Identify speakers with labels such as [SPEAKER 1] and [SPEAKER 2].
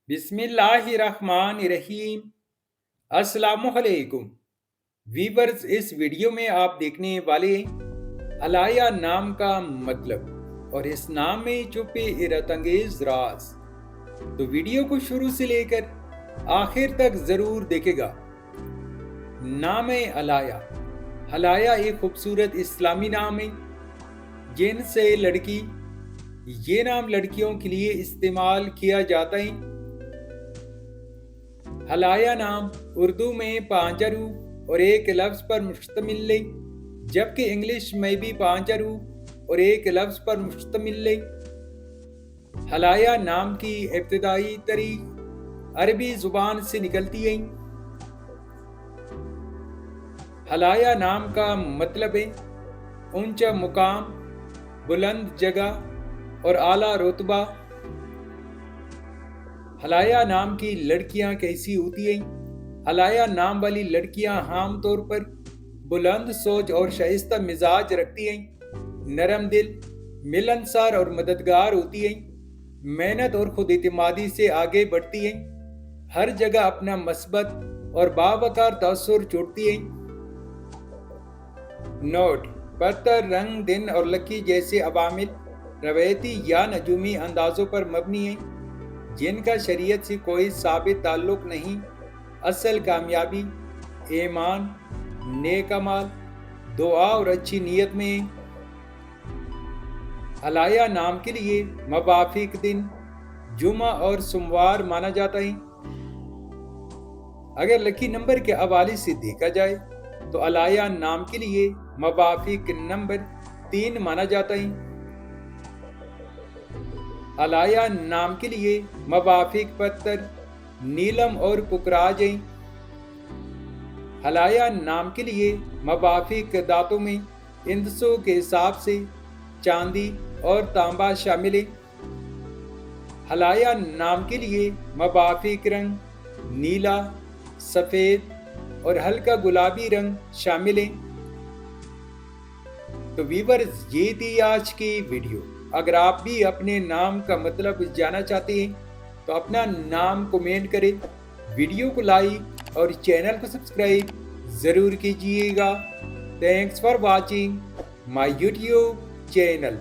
[SPEAKER 1] बिस्मिल्लाहिर्रहमानिर्रहीम। अस्सलामुअलैकुम वीवर्स, इस वीडियो में आप देखने वाले अलाया नाम का मतलब और इस नाम में छुपे हैरत अंगेज राज। तो वीडियो को शुरू से लेकर आखिर तक जरूर देखेगा। नाम अलाया। अलाया एक खूबसूरत इस्लामी नाम है जिनसे लड़की, ये नाम लड़कियों के लिए इस्तेमाल किया जाता है। हलाया नाम उर्दू में 5 हरूफ और एक लफ्ज़ पर मुश्तमिल है, जबकि इंग्लिश में भी 5 हरूफ और एक लफ्ज़ पर मुश्तमिल है। हलाया नाम की इब्तिदाई तारीख अरबी जुबान से निकलती है। हलाया नाम का मतलब है ऊंचा मुकाम, बुलंद जगह और आला रुतबा। हलाया नाम की लड़कियां कैसी होती हैं? हलाया नाम वाली लड़कियां आम तौर पर बुलंद सोच और शाइस्ता मिजाज रखती हैं, नरम दिल, मिलनसार और मददगार होती हैं, मेहनत और खुद इत्मीदी से आगे बढ़ती हैं, हर जगह अपना मस्बत और बावकार तासुर छोड़ती हैं। नोट: पत्थर, रंग, दिन और लकी जैसे अवामिल रवायती या नजूमी अंदाजों पर मबनी हैं जिनका शरीयत से कोई साबित ताल्लुक नहीं। असल कामयाबी ईमान, नेक अमाल, दुआ और अच्छी नीयत में है। अलाया नाम के लिए मवाफिक दिन जुमा और सोमवार माना जाता है। अगर लकी नंबर के हवाले से देखा जाए तो अलाया नाम के लिए मवाफिक नंबर 3 माना जाता है। अलाया नाम के लिए मवाफिक पत्थर नीलम और पुकराज हैं। अलाया नाम के लिए मवाफिक दांतों में इंदसों के हिसाब से चांदी और तांबा शामिल है। अलाया नाम के लिए मवाफिक रंग नीला, सफ़ेद और हल्का गुलाबी रंग शामिल है। तो व्यूअर्स, ये थी आज की वीडियो। अगर आप भी अपने नाम का मतलब जानना चाहते हैं तो अपना नाम कमेंट करें, वीडियो को लाइक और चैनल को सब्सक्राइब ज़रूर कीजिएगा। Thanks for watching my YouTube channel.